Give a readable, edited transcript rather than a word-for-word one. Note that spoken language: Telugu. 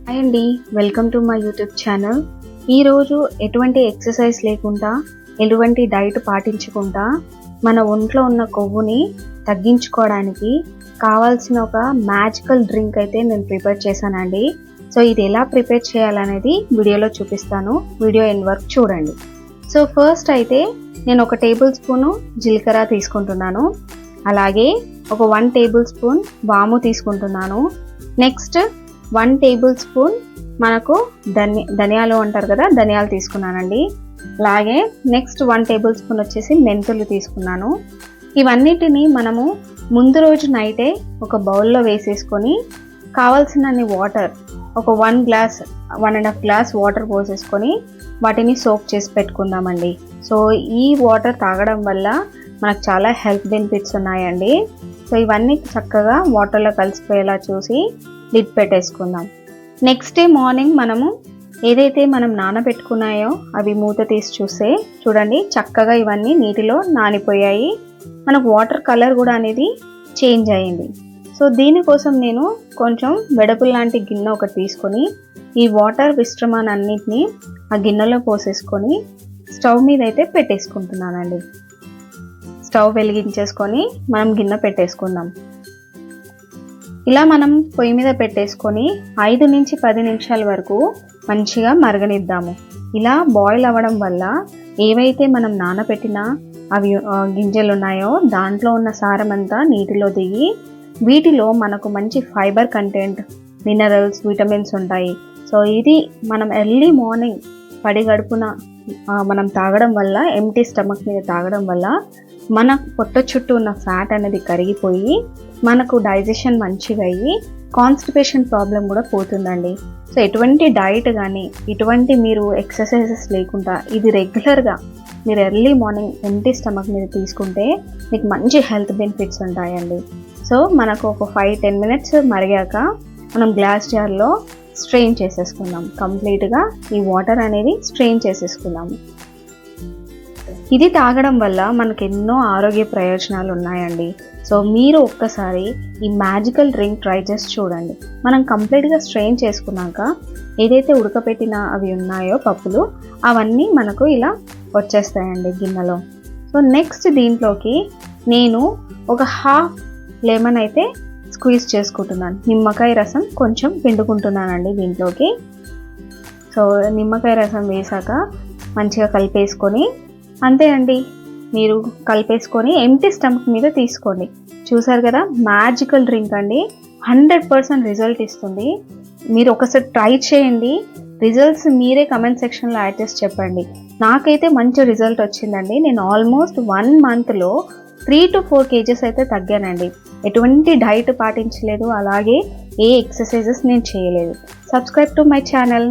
హాయ్ అండి, welcome to my YouTube channel. ఈరోజు ఎటువంటి ఎక్సర్సైజ్ లేకుండా, ఎటువంటి డైట్ పాటించకుండా మన ఒంట్లో ఉన్న కొవ్వుని తగ్గించుకోవడానికి కావాల్సిన ఒక మ్యాజికల్ డ్రింక్ అయితే నేను ప్రిపేర్ చేశానండి. సో ఇది ఎలా ప్రిపేర్ చేయాలనేది వీడియోలో చూపిస్తాను. వీడియో ఎండ్ వరకు చూడండి. సో ఫస్ట్ అయితే నేను ఒక టేబుల్ స్పూను జీలకర్ర తీసుకుంటున్నాను. అలాగే ఒక 1 టేబుల్ స్పూన్ వాము తీసుకుంటున్నాను. నెక్స్ట్ 1 టేబుల్ స్పూన్ మనకు ధనియాలు అంటారు కదా, ధనియాలు తీసుకున్నానండి. అలాగే నెక్స్ట్ 1 టేబుల్ స్పూన్ వచ్చేసి మెంతులు తీసుకున్నాను. ఇవన్నిటిని మనము ముందు రోజు నైటే ఒక బౌల్లో వేసేసుకొని కావాల్సినన్ని వాటర్, ఒక 1.5 గ్లాస్ వాటర్ పోసేసుకొని వాటిని సోక్ చేసి పెట్టుకుందామండి. సో ఈ వాటర్ తాగడం వల్ల మనకు చాలా హెల్త్ బెనిఫిట్స్ ఉన్నాయండి. సో ఇవన్నీ చక్కగా వాటర్లో కలిసిపోయేలా చూసి లిడ్ పెట్టేసుకుందాం. నెక్స్ట్ డే మార్నింగ్ మనము ఏదైతే మనం నానబెట్టుకున్నాయో అవి మూత తీసి చూస్తే చూడండి, చక్కగా ఇవన్నీ నీటిలో నానిపోయాయి. మనకు వాటర్ కలర్ కూడా అనేది చేంజ్ అయ్యింది. సో దీనికోసం నేను కొంచెం వెడపుల లాంటి గిన్నె ఒకటి తీసుకొని ఈ వాటర్ మిశ్రమాన్నిటిని ఆ గిన్నెలో పోసేసుకొని స్టవ్ మీద అయితే పెట్టేసుకుంటున్నానండి. స్టవ్ వెలిగించేసుకొని మనం గిన్నె పెట్టేసుకుందాం. ఇలా మనం పొయ్యి మీద పెట్టేసుకొని 5 నుంచి 10 నిమిషాల వరకు మంచిగా మరగనిద్దాము. ఇలా బాయిల్ అవ్వడం వల్ల ఏవైతే మనం నానబెట్టిన అవి గింజలు ఉన్నాయో దాంట్లో ఉన్న సారం అంతా నీటిలో దిగి వీటిలో మనకు మంచి ఫైబర్ కంటెంట్, మినరల్స్, విటమిన్స్ ఉంటాయి. సో ఇది మనం ఎర్లీ మార్నింగ్ పడిగడుపున మనం తాగడం వల్ల, ఎంటీ స్టమక్ మీద తాగడం వల్ల మన పొట్ట చుట్టూ ఉన్న ఫ్యాట్ అనేది కరిగిపోయి మనకు డైజెషన్ మంచిగా అయ్యి కాన్స్టిపేషన్ ప్రాబ్లం కూడా పోతుందండి. సో ఎటువంటి డైట్ కానీ ఎటువంటి మీరు ఎక్సర్సైజెస్ లేకుండా ఇది రెగ్యులర్గా మీరు ఎర్లీ మార్నింగ్ ఎంటీ స్టమక్ మీద తీసుకుంటే మీకు మంచి హెల్త్ బెనిఫిట్స్ ఉంటాయండి. సో మనకు ఒక 5-10 మినిట్స్ మరిగాక మనం గ్లాస్ జార్లో స్ట్రెయిన్ చేసేసుకుందాం. కంప్లీట్గా ఈ వాటర్ అనేది స్ట్రెయిన్ చేసేసుకుందాము. ఇది తాగడం వల్ల మనకు ఎన్నో ఆరోగ్య ప్రయోజనాలు ఉన్నాయండి. సో మీరు ఒక్కసారి ఈ మ్యాజికల్ డ్రింక్ ట్రై చేసి చూడండి. మనం కంప్లీట్గా స్ట్రెయిన్ చేసుకున్నాక ఏదైతే ఉడకపెట్టిన అవి ఉన్నాయో పప్పులు, అవన్నీ మనకు ఇలా వచ్చేస్తాయండి గిన్నెలో. సో నెక్స్ట్ దీంట్లోకి నేను ఒక హాఫ్ లెమన్ అయితే స్క్వీజ్ చేసుకుంటున్నాను. నిమ్మకాయ రసం కొంచెం పిండుకుంటున్నానండి దీంట్లోకి. సో నిమ్మకాయ రసం వేసాక మంచిగా కలిపేసుకొని అంతే అండి, మీరు కలిపేసుకొని ఎంటీ స్టమక్ మీద తీసుకోండి. చూసారు కదా, మ్యాజికల్ డ్రింక్ అండి. 100% రిజల్ట్ ఇస్తుంది. మీరు ఒకసారి ట్రై చేయండి. రిజల్ట్స్ మీరే కమెంట్ సెక్షన్లో యాడ్ చేసి చెప్పండి. నాకైతే మంచి రిజల్ట్ వచ్చిందండి. నేను ఆల్మోస్ట్ 1 మంత్లో 3 to 4 kgs అయితే తగ్గానండి. ఎటువంటి డైట్ పాటించలేదు, అలాగే ఏ ఎక్సర్సైజెస్ నేను చేయలేదు. Subscribe to my channel.